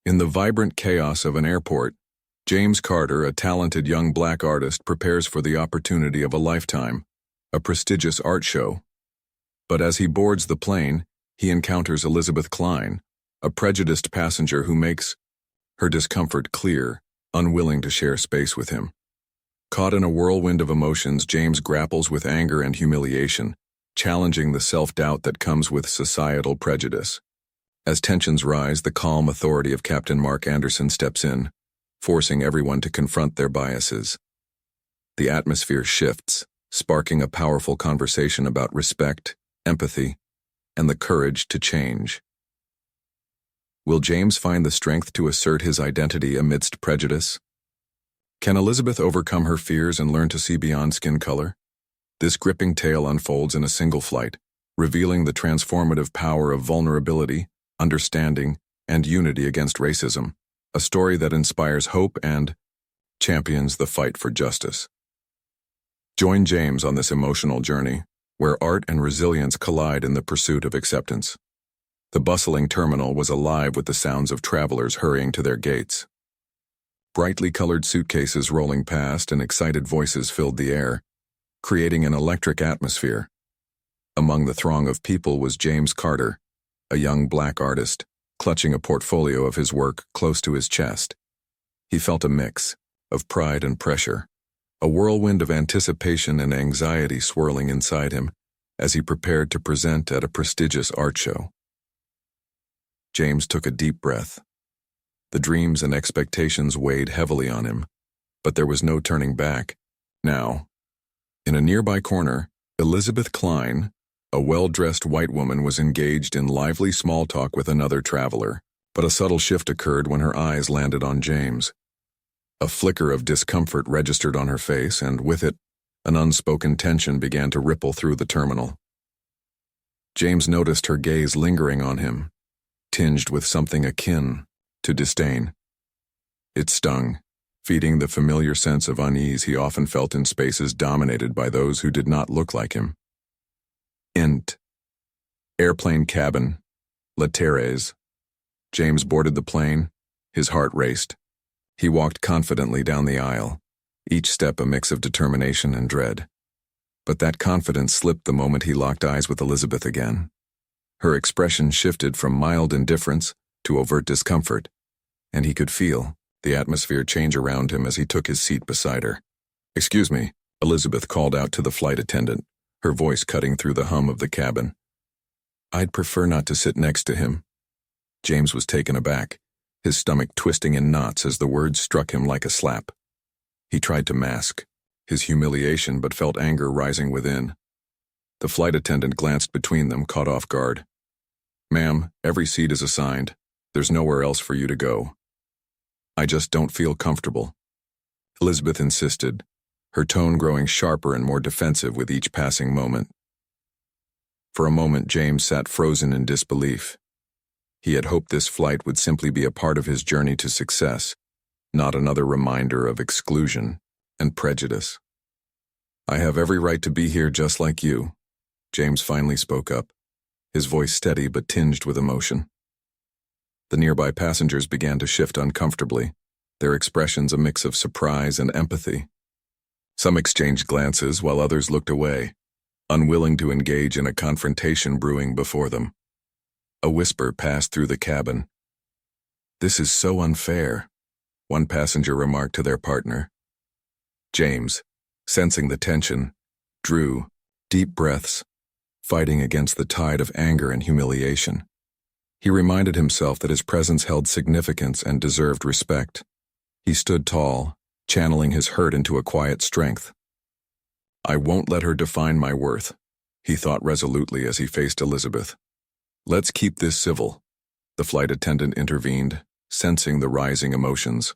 In the vibrant chaos of an airport, James Carter, a talented young black artist, prepares for the opportunity of a lifetime, a prestigious art show. But as he boards the plane, he encounters Elizabeth Klein, a prejudiced passenger who makes her discomfort clear, unwilling to share space with him. Caught in a whirlwind of emotions, James grapples with anger and humiliation, challenging the self-doubt that comes with societal prejudice. As tensions rise, the calm authority of Captain Mark Anderson steps in, forcing everyone to confront their biases. The atmosphere shifts, sparking a powerful conversation about respect, empathy, and the courage to change. Will James find the strength to assert his identity amidst prejudice? Can Elizabeth overcome her fears and learn to see beyond skin color? This gripping tale unfolds in a single flight, revealing the transformative power of vulnerability, understanding, and unity against racism, a story that inspires hope and champions the fight for justice. Join James on this emotional journey, where art and resilience collide in the pursuit of acceptance. The bustling terminal was alive with the sounds of travelers hurrying to their gates. Brightly colored suitcases rolling past and excited voices filled the air, creating an electric atmosphere. Among the throng of people was James Carter, a young black artist, clutching a portfolio of his work close to his chest. He felt a mix of pride and pressure, a whirlwind of anticipation and anxiety swirling inside him as he prepared to present at a prestigious art show. James took a deep breath. The dreams and expectations weighed heavily on him, but there was no turning back. Now, in a nearby corner, Elizabeth Klein, a well-dressed white woman, was engaged in lively small talk with another traveler, but a subtle shift occurred when her eyes landed on James. A flicker of discomfort registered on her face, and with it, an unspoken tension began to ripple through the terminal. James noticed her gaze lingering on him, tinged with something akin to disdain. It stung, feeding the familiar sense of unease he often felt in spaces dominated by those who did not look like him. Int. Airplane cabin. La Terrace. James boarded the plane. His heart raced. He walked confidently down the aisle, each step a mix of determination and dread. But that confidence slipped the moment he locked eyes with Elizabeth again. Her expression shifted from mild indifference to overt discomfort, and he could feel the atmosphere change around him as he took his seat beside her. "Excuse me," Elizabeth called out to the flight attendant, her voice cutting through the hum of the cabin. "I'd prefer not to sit next to him." James was taken aback, his stomach twisting in knots as the words struck him like a slap. He tried to mask his humiliation but felt anger rising within. The flight attendant glanced between them, caught off guard. "Ma'am, every seat is assigned. There's nowhere else for you to go." "I just don't feel comfortable," Elizabeth insisted, her tone growing sharper and more defensive with each passing moment. For a moment, James sat frozen in disbelief. He had hoped this flight would simply be a part of his journey to success, not another reminder of exclusion and prejudice. "I have every right to be here just like you," James finally spoke up, his voice steady but tinged with emotion. The nearby passengers began to shift uncomfortably, their expressions a mix of surprise and empathy. Some exchanged glances while others looked away, unwilling to engage in a confrontation brewing before them. A whisper passed through the cabin. "This is so unfair," one passenger remarked to their partner. James, sensing the tension, drew deep breaths, fighting against the tide of anger and humiliation. He reminded himself that his presence held significance and deserved respect. He stood tall, channeling his hurt into a quiet strength. "I won't let her define my worth," he thought resolutely as he faced Elizabeth. "Let's keep this civil," the flight attendant intervened, sensing the rising emotions.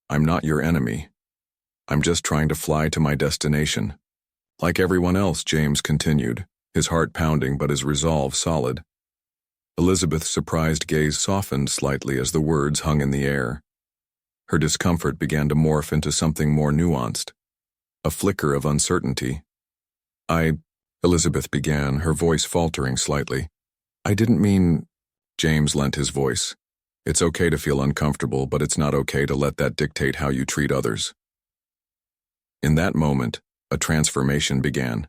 "I'm not your enemy. I'm just trying to fly to my destination." Like everyone else, James continued, his heart pounding but his resolve solid. Elizabeth's surprised gaze softened slightly as the words hung in the air. Her discomfort began to morph into something more nuanced, a flicker of uncertainty. Elizabeth began, her voice faltering slightly. "I didn't mean—" James lent his voice, It's okay to feel uncomfortable, but it's not okay to let that dictate how you treat others. In that moment, a transformation began.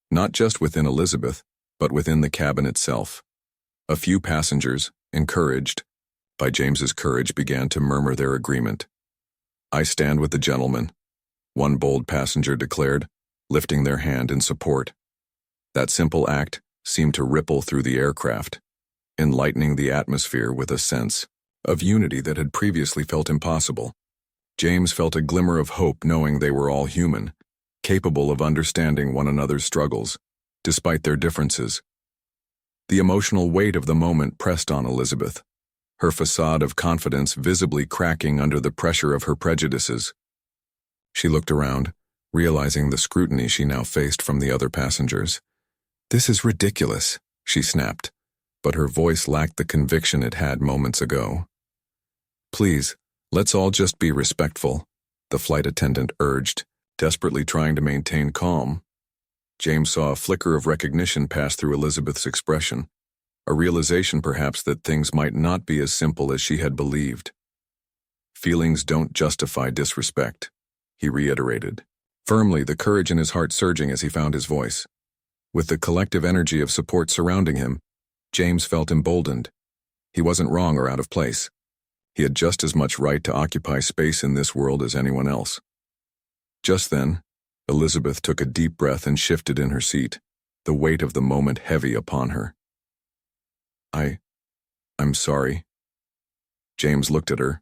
Not just within Elizabeth, but within the cabin itself. A few passengers, encouraged by James's courage, began to murmur their agreement. "I stand with the gentleman," one bold passenger declared, lifting their hand in support. That simple act seemed to ripple through the aircraft, enlightening the atmosphere with a sense of unity that had previously felt impossible. James felt a glimmer of hope knowing they were all human, capable of understanding one another's struggles, despite their differences. The emotional weight of the moment pressed on Elizabeth, her facade of confidence visibly cracking under the pressure of her prejudices. She looked around, realizing the scrutiny she now faced from the other passengers. "This is ridiculous," she snapped, but her voice lacked the conviction it had moments ago. "Please, let's all just be respectful," the flight attendant urged, desperately trying to maintain calm. James saw a flicker of recognition pass through Elizabeth's expression, a realization perhaps that things might not be as simple as she had believed. "Feelings don't justify disrespect," he reiterated, firmly, the courage in his heart surging as he found his voice. With the collective energy of support surrounding him, James felt emboldened. He wasn't wrong or out of place. He had just as much right to occupy space in this world as anyone else. Just then, Elizabeth took a deep breath and shifted in her seat, the weight of the moment heavy upon her. I'm sorry." James looked at her,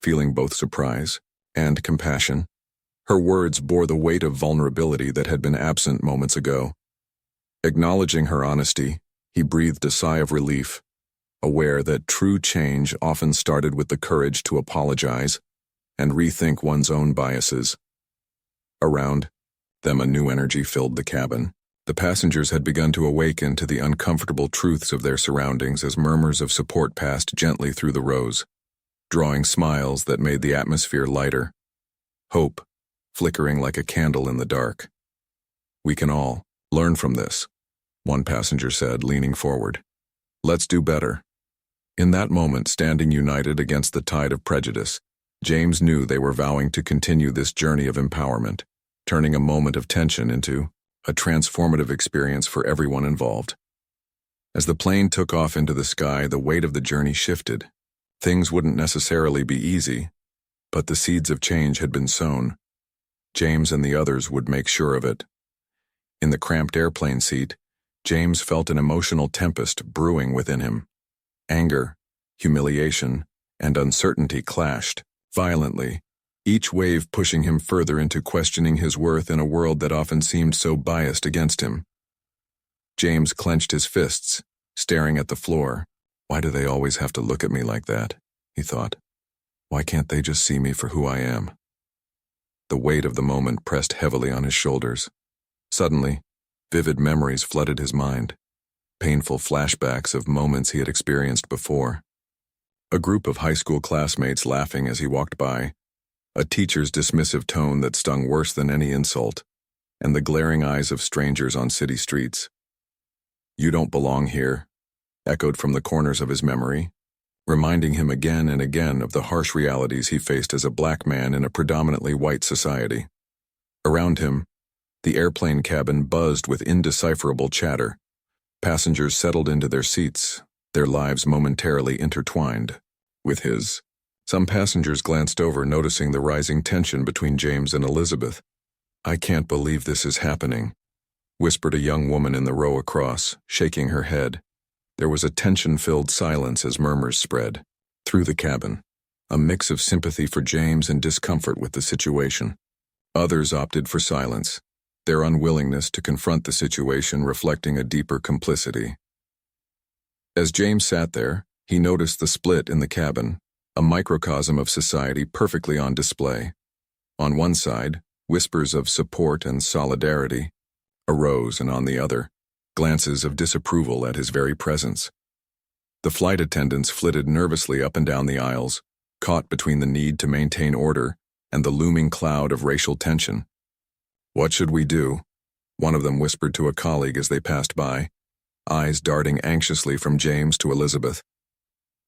feeling both surprise and compassion. Her words bore the weight of vulnerability that had been absent moments ago. Acknowledging her honesty, he breathed a sigh of relief, aware that true change often started with the courage to apologize and rethink one's own biases. Around them, a new energy filled the cabin. The passengers had begun to awaken to the uncomfortable truths of their surroundings as murmurs of support passed gently through the rows, drawing smiles that made the atmosphere lighter. Hope, flickering like a candle in the dark. "We can all learn from this," one passenger said, leaning forward. "Let's do better." In that moment, standing united against the tide of prejudice, James knew they were vowing to continue this journey of empowerment, turning a moment of tension into a transformative experience for everyone involved. As the plane took off into the sky, the weight of the journey shifted. Things wouldn't necessarily be easy, but the seeds of change had been sown. James and the others would make sure of it. In the cramped airplane seat, James felt an emotional tempest brewing within him. Anger, humiliation, and uncertainty clashed violently, each wave pushing him further into questioning his worth in a world that often seemed so biased against him. James clenched his fists, staring at the floor. "Why do they always have to look at me like that?" he thought. "Why can't they just see me for who I am?" The weight of the moment pressed heavily on his shoulders. Suddenly, vivid memories flooded his mind, painful flashbacks of moments he had experienced before. A group of high school classmates laughing as he walked by, a teacher's dismissive tone that stung worse than any insult, and the glaring eyes of strangers on city streets. "You don't belong here," echoed from the corners of his memory, reminding him again and again of the harsh realities he faced as a black man in a predominantly white society. Around him, the airplane cabin buzzed with indecipherable chatter. Passengers settled into their seats, their lives momentarily intertwined with his. Some passengers glanced over, noticing the rising tension between James and Elizabeth. "I can't believe this is happening," whispered a young woman in the row across, shaking her head. There was a tension-filled silence as murmurs spread through the cabin, a mix of sympathy for James and discomfort with the situation. Others opted for silence, their unwillingness to confront the situation reflecting a deeper complicity. As James sat there, he noticed the split in the cabin, a microcosm of society perfectly on display. On one side, whispers of support and solidarity arose, and on the other, glances of disapproval at his very presence. The flight attendants flitted nervously up and down the aisles, caught between the need to maintain order and the looming cloud of racial tension. "What should we do?" one of them whispered to a colleague as they passed by, eyes darting anxiously from James to Elizabeth.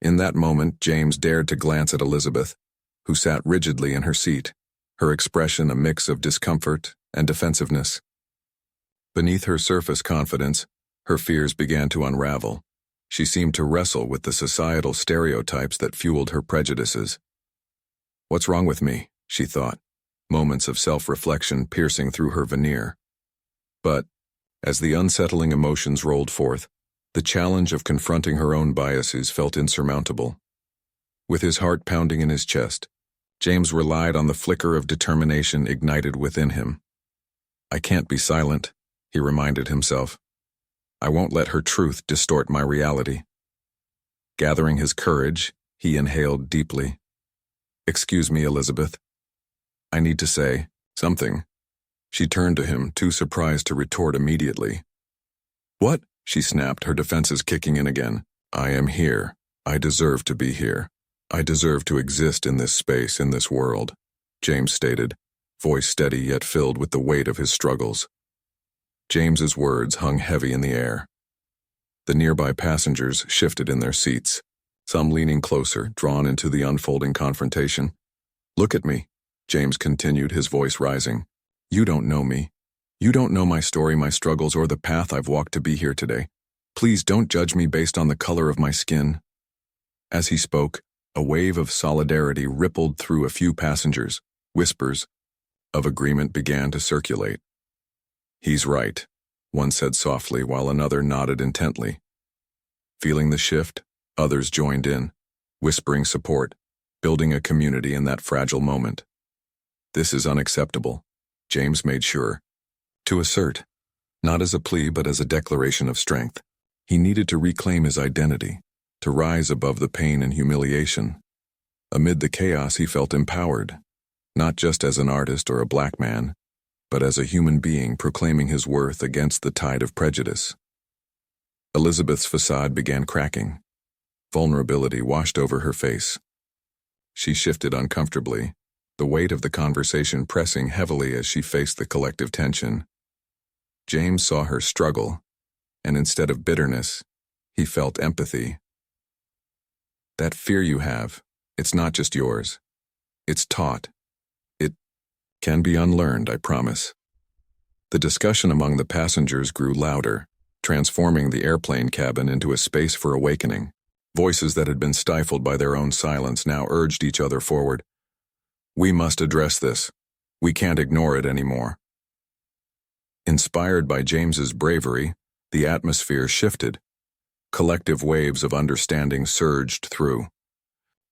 In that moment, James dared to glance at Elizabeth, who sat rigidly in her seat, her expression a mix of discomfort and defensiveness. Beneath her surface confidence, her fears began to unravel. She seemed to wrestle with the societal stereotypes that fueled her prejudices. "What's wrong with me?" she thought, moments of self-reflection piercing through her veneer. But, as the unsettling emotions rolled forth, the challenge of confronting her own biases felt insurmountable. With his heart pounding in his chest, James relied on the flicker of determination ignited within him. "I can't be silent," he reminded himself. "I won't let her truth distort my reality." Gathering his courage, he inhaled deeply. "Excuse me, Elizabeth. I need to say something." She turned to him, too surprised to retort immediately. "What?" she snapped, her defenses kicking in again. "I am here. I deserve to be here. I deserve to exist in this space, in this world," James stated, voice steady yet filled with the weight of his struggles. James's words hung heavy in the air. The nearby passengers shifted in their seats, some leaning closer, drawn into the unfolding confrontation. "Look at me," James continued, his voice rising. "You don't know me. You don't know my story, my struggles, or the path I've walked to be here today. Please don't judge me based on the color of my skin." As he spoke, a wave of solidarity rippled through a few passengers. Whispers of agreement began to circulate. "He's right," one said softly while another nodded intently. Feeling the shift, others joined in, whispering support, building a community in that fragile moment. "This is unacceptable," James made sure to assert, not as a plea but as a declaration of strength. He needed to reclaim his identity, to rise above the pain and humiliation. Amid the chaos, he felt empowered, not just as an artist or a black man, but as a human being proclaiming his worth against the tide of prejudice. Elizabeth's facade began cracking. Vulnerability washed over her face. She shifted uncomfortably, the weight of the conversation pressing heavily as she faced the collective tension. James saw her struggle, and instead of bitterness, he felt empathy. "That fear you have, it's not just yours. It's taught. It can be unlearned, I promise." The discussion among the passengers grew louder, transforming the airplane cabin into a space for awakening. Voices that had been stifled by their own silence now urged each other forward. "We must address this. We can't ignore it anymore." Inspired by James's bravery, the atmosphere shifted. Collective waves of understanding surged through.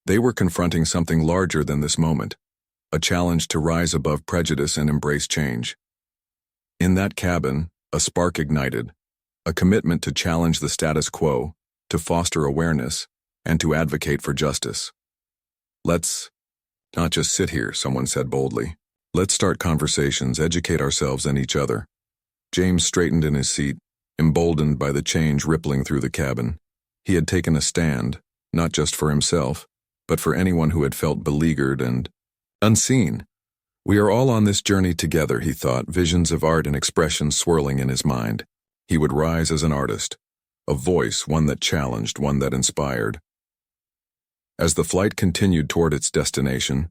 They were confronting something larger than this moment, a challenge to rise above prejudice and embrace change. In that cabin, a spark ignited, a commitment to challenge the status quo, to foster awareness, and to advocate for justice. "Let's not just sit here," someone said boldly. "Let's start conversations, educate ourselves and each other." James straightened in his seat, emboldened by the change rippling through the cabin. He had taken a stand, not just for himself, but for anyone who had felt beleaguered and unseen. "We are all on this journey together," he thought, visions of art and expression swirling in his mind. He would rise as an artist, a voice, one that challenged, one that inspired. As the flight continued toward its destination,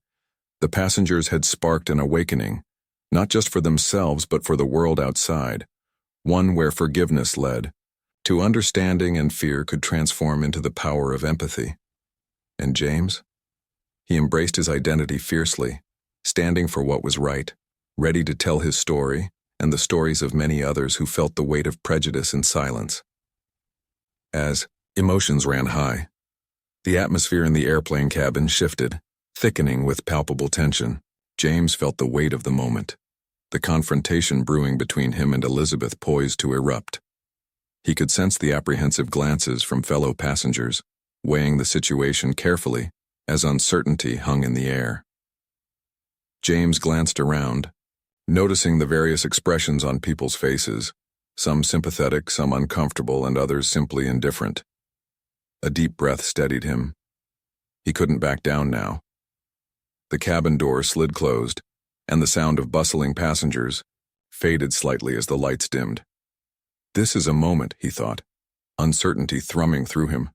the passengers had sparked an awakening, not just for themselves but for the world outside, one where forgiveness led to understanding and fear could transform into the power of empathy. And James? He embraced his identity fiercely, standing for what was right, ready to tell his story and the stories of many others who felt the weight of prejudice in silence. As emotions ran high, the atmosphere in the airplane cabin shifted, thickening with palpable tension. James felt the weight of the moment, the confrontation brewing between him and Elizabeth poised to erupt. He could sense the apprehensive glances from fellow passengers, weighing the situation carefully as uncertainty hung in the air. James glanced around, noticing the various expressions on people's faces, some sympathetic, some uncomfortable, and others simply indifferent. A deep breath steadied him. He couldn't back down now. The cabin door slid closed, and the sound of bustling passengers faded slightly as the lights dimmed. This is a moment, he thought, uncertainty thrumming through him.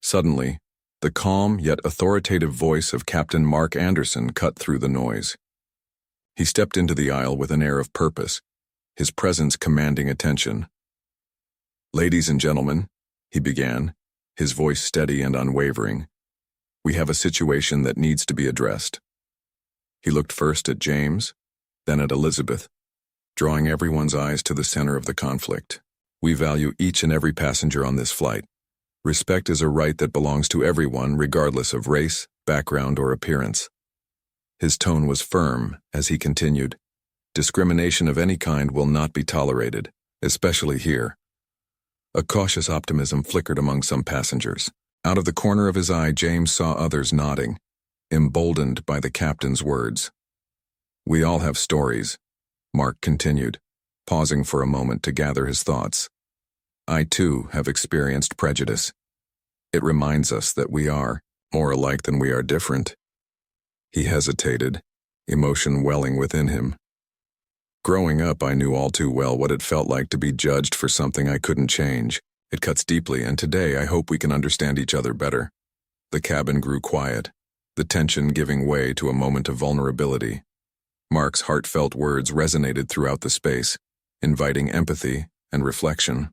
Suddenly, the calm yet authoritative voice of Captain Mark Anderson cut through the noise. He stepped into the aisle with an air of purpose, his presence commanding attention. "Ladies and gentlemen," he began, his voice steady and unwavering, "we have a situation that needs to be addressed." He looked first at James, then at Elizabeth, drawing everyone's eyes to the center of the conflict. "We value each and every passenger on this flight. Respect is a right that belongs to everyone, regardless of race, background, or appearance." His tone was firm as he continued, "Discrimination of any kind will not be tolerated, especially here." A cautious optimism flickered among some passengers. Out of the corner of his eye, James saw others nodding, emboldened by the captain's words. "We all have stories," Mark continued, pausing for a moment to gather his thoughts. "I, too, have experienced prejudice. It reminds us that we are more alike than we are different." He hesitated, emotion welling within him. "Growing up, I knew all too well what it felt like to be judged for something I couldn't change. It cuts deeply, and today I hope we can understand each other better." The cabin grew quiet, the tension giving way to a moment of vulnerability. Mark's heartfelt words resonated throughout the space, inviting empathy and reflection.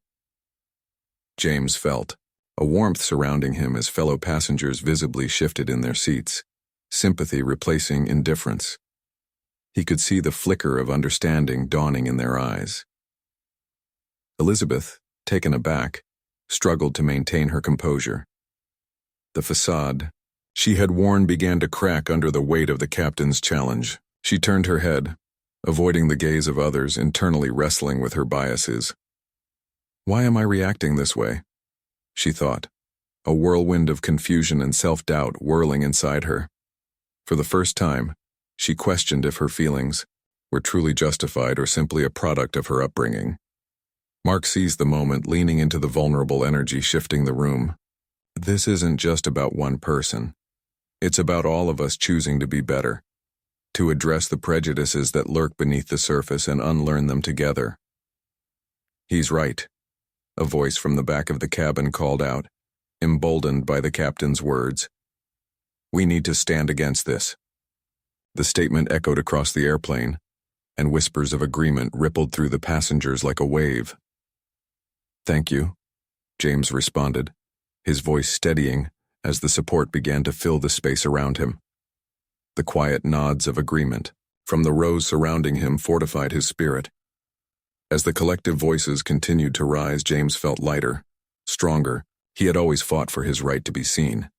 James felt a warmth surrounding him as fellow passengers visibly shifted in their seats, sympathy replacing indifference. He could see the flicker of understanding dawning in their eyes. Elizabeth, taken aback, struggled to maintain her composure. The facade she had worn began to crack under the weight of the captain's challenge. She turned her head, avoiding the gaze of others, internally wrestling with her biases. "Why am I reacting this way?" she thought, a whirlwind of confusion and self-doubt whirling inside her. For the first time, she questioned if her feelings were truly justified or simply a product of her upbringing. Mark seized the moment, leaning into the vulnerable energy shifting the room. "This isn't just about one person. It's about all of us choosing to be better, to address the prejudices that lurk beneath the surface and unlearn them together." "He's right," a voice from the back of the cabin called out, emboldened by the captain's words. "We need to stand against this." The statement echoed across the airplane, and whispers of agreement rippled through the passengers like a wave. "Thank you," James responded, his voice steadying as the support began to fill the space around him. The quiet nods of agreement from the rows surrounding him fortified his spirit. As the collective voices continued to rise, James felt lighter, stronger. He had always fought for his right to be seen.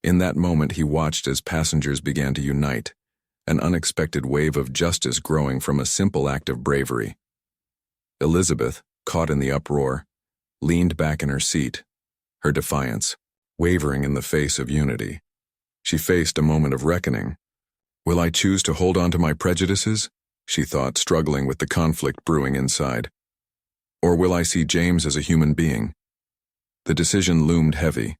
In that moment, he watched as passengers began to unite, an unexpected wave of justice growing from a simple act of bravery. Elizabeth, caught in the uproar, leaned back in her seat, her defiance wavering in the face of unity. She faced a moment of reckoning. "Will I choose to hold on to my prejudices?" she thought, struggling with the conflict brewing inside. "Or will I see James as a human being?" The decision loomed heavy.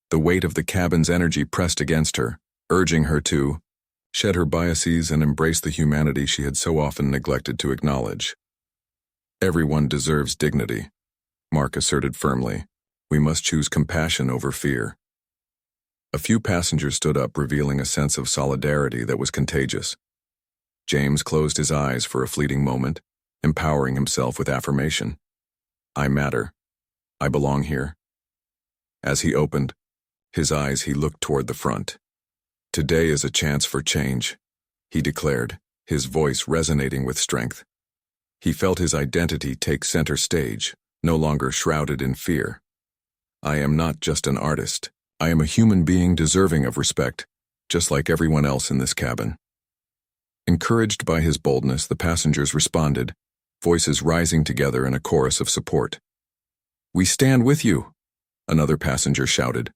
The weight of the cabin's energy pressed against her, urging her to shed her biases and embrace the humanity she had so often neglected to acknowledge. "Everyone deserves dignity," Mark asserted firmly. "We must choose compassion over fear." A few passengers stood up, revealing a sense of solidarity that was contagious. James closed his eyes for a fleeting moment, empowering himself with affirmation. "I matter. I belong here." As he opened his eyes, he looked toward the front. "Today is a chance for change," he declared, his voice resonating with strength. He felt his identity take center stage, no longer shrouded in fear. "I am not just an artist. I am a human being deserving of respect, just like everyone else in this cabin." Encouraged by his boldness, the passengers responded, voices rising together in a chorus of support. "We stand with you," another passenger shouted,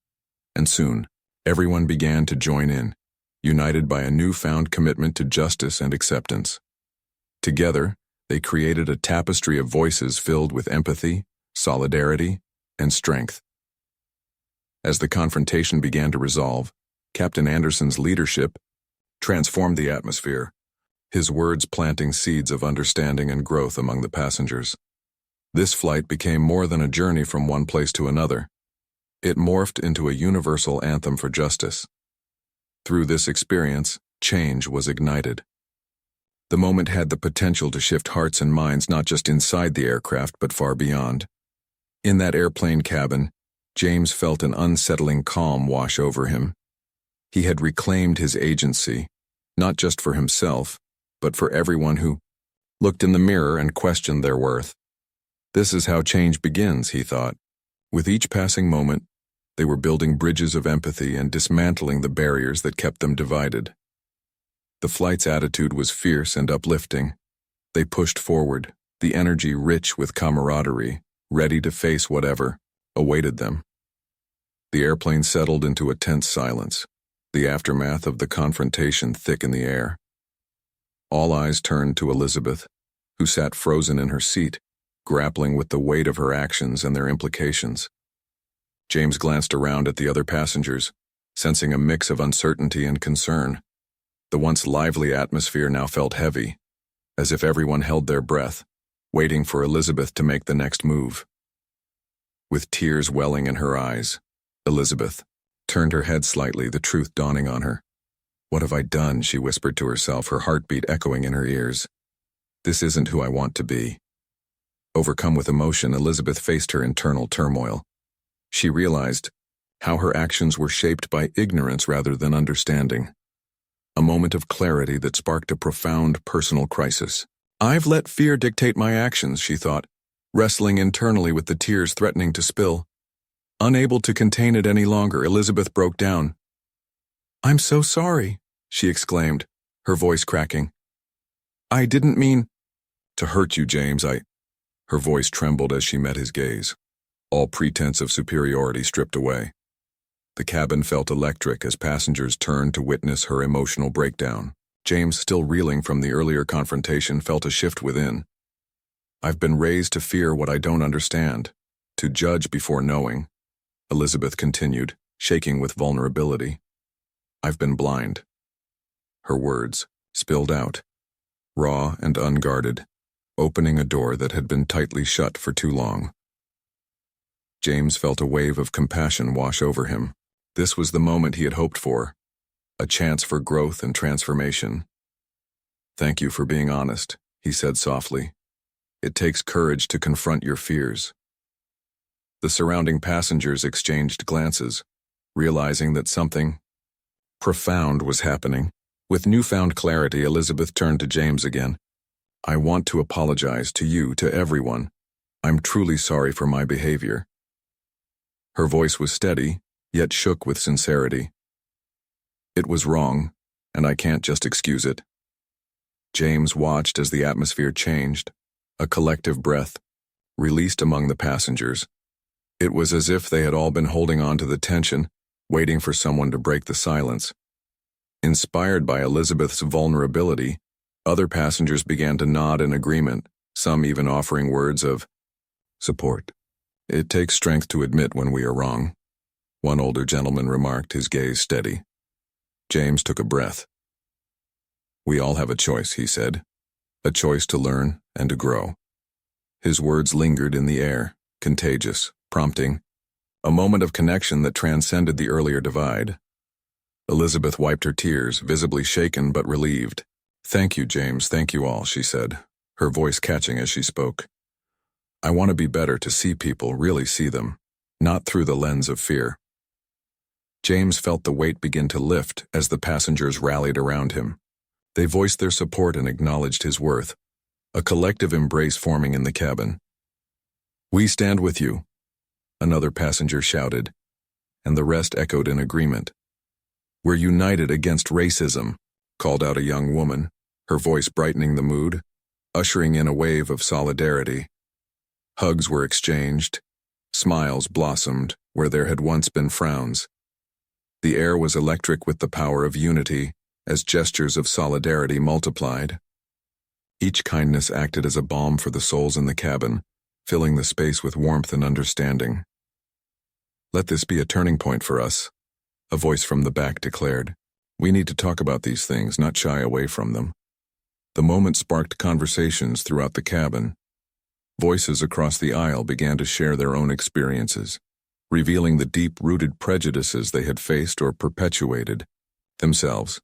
and soon, everyone began to join in, united by a newfound commitment to justice and acceptance. Together, they created a tapestry of voices filled with empathy, solidarity, and strength. As the confrontation began to resolve, Captain Anderson's leadership transformed the atmosphere, his words planting seeds of understanding and growth among the passengers. This flight became more than a journey from one place to another. It morphed into a universal anthem for justice. Through this experience, change was ignited. The moment had the potential to shift hearts and minds not just inside the aircraft but far beyond. In that airplane cabin, James felt an unsettling calm wash over him. He had reclaimed his agency, not just for himself, but for everyone who looked in the mirror and questioned their worth. This is how change begins, he thought. With each passing moment, they were building bridges of empathy and dismantling the barriers that kept them divided. The flight's attitude was fierce and uplifting. They pushed forward, the energy rich with camaraderie, ready to face whatever awaited them. The airplane settled into a tense silence, the aftermath of the confrontation thick in the air. All eyes turned to Elizabeth, who sat frozen in her seat, grappling with the weight of her actions and their implications. James glanced around at the other passengers, sensing a mix of uncertainty and concern. The once lively atmosphere now felt heavy, as if everyone held their breath, waiting for Elizabeth to make the next move. With tears welling in her eyes, Elizabeth turned her head slightly, the truth dawning on her. "What have I done?" she whispered to herself, her heartbeat echoing in her ears. "This isn't who I want to be." Overcome with emotion, Elizabeth faced her internal turmoil. She realized how her actions were shaped by ignorance rather than understanding. A moment of clarity that sparked a profound personal crisis. "I've let fear dictate my actions," she thought, wrestling internally with the tears threatening to spill. Unable to contain it any longer, Elizabeth broke down. "I'm so sorry," she exclaimed, her voice cracking. "I didn't mean to hurt you, James. Her voice trembled as she met his gaze, all pretense of superiority stripped away. The cabin felt electric as passengers turned to witness her emotional breakdown. James, still reeling from the earlier confrontation, felt a shift within. "I've been raised to fear what I don't understand, to judge before knowing," Elizabeth continued, shaking with vulnerability. "I've been blind." Her words spilled out, raw and unguarded, opening a door that had been tightly shut for too long. James felt a wave of compassion wash over him. This was the moment he had hoped for, a chance for growth and transformation. "Thank you for being honest," he said softly. "It takes courage to confront your fears." The surrounding passengers exchanged glances, realizing that something profound was happening. With newfound clarity, Elizabeth turned to James again. "I want to apologize to you, to everyone. I'm truly sorry for my behavior." Her voice was steady, yet shook with sincerity. "It was wrong, and I can't just excuse it." James watched as the atmosphere changed, a collective breath released among the passengers. It was as if they had all been holding on to the tension, waiting for someone to break the silence. Inspired by Elizabeth's vulnerability, other passengers began to nod in agreement, some even offering words of support. "It takes strength to admit when we are wrong," one older gentleman remarked, his gaze steady. James took a breath. "We all have a choice," he said, "a choice to learn and to grow." His words lingered in the air, contagious, prompting a moment of connection that transcended the earlier divide. Elizabeth wiped her tears, visibly shaken but relieved. "Thank you, James, thank you all," she said, her voice catching as she spoke. "I want to be better, to see people, really see them, not through the lens of fear." James felt the weight begin to lift as the passengers rallied around him. They voiced their support and acknowledged his worth, a collective embrace forming in the cabin. "We stand with you," another passenger shouted, and the rest echoed in agreement. "We're united against racism," called out a young woman, her voice brightening the mood, ushering in a wave of solidarity. Hugs were exchanged, smiles blossomed where there had once been frowns. The air was electric with the power of unity as gestures of solidarity multiplied. Each kindness acted as a balm for the souls in the cabin, filling the space with warmth and understanding. "Let this be a turning point for us," a voice from the back declared. "We need to talk about these things, not shy away from them." The moment sparked conversations throughout the cabin. Voices across the aisle began to share their own experiences, revealing the deep-rooted prejudices they had faced or perpetuated themselves.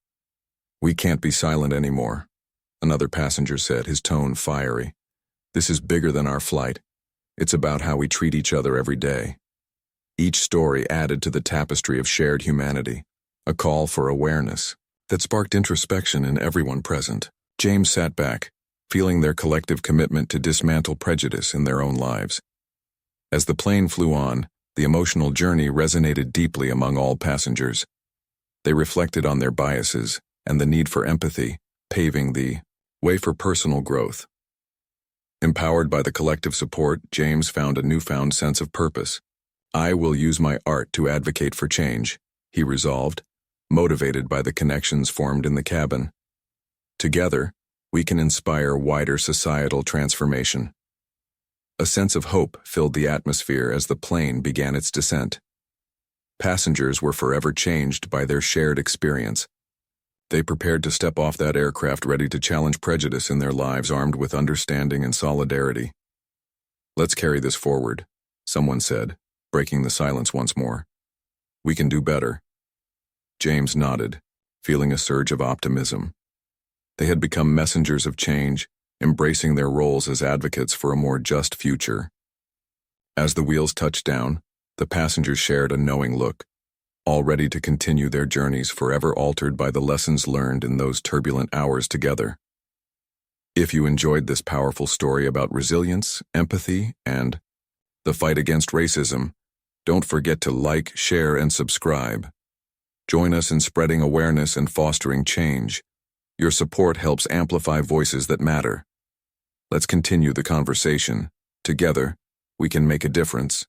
"We can't be silent anymore," another passenger said, his tone fiery. "This is bigger than our flight. It's about how we treat each other every day." Each story added to the tapestry of shared humanity, a call for awareness that sparked introspection in everyone present. James sat back, feeling their collective commitment to dismantle prejudice in their own lives. As the plane flew on, the emotional journey resonated deeply among all passengers. They reflected on their biases and the need for empathy, paving the way for personal growth. Empowered by the collective support, James found a newfound sense of purpose. "I will use my art to advocate for change," he resolved, motivated by the connections formed in the cabin. "Together, we can inspire wider societal transformation." A sense of hope filled the atmosphere as the plane began its descent. Passengers were forever changed by their shared experience. They prepared to step off that aircraft ready to challenge prejudice in their lives, armed with understanding and solidarity. "Let's carry this forward," someone said, breaking the silence once more. "We can do better." James nodded, feeling a surge of optimism. They had become messengers of change, embracing their roles as advocates for a more just future. As the wheels touched down, the passengers shared a knowing look, all ready to continue their journeys forever altered by the lessons learned in those turbulent hours together. If you enjoyed this powerful story about resilience, empathy, and the fight against racism, don't forget to like, share, and subscribe. Join us in spreading awareness and fostering change. Your support helps amplify voices that matter. Let's continue the conversation. Together, we can make a difference.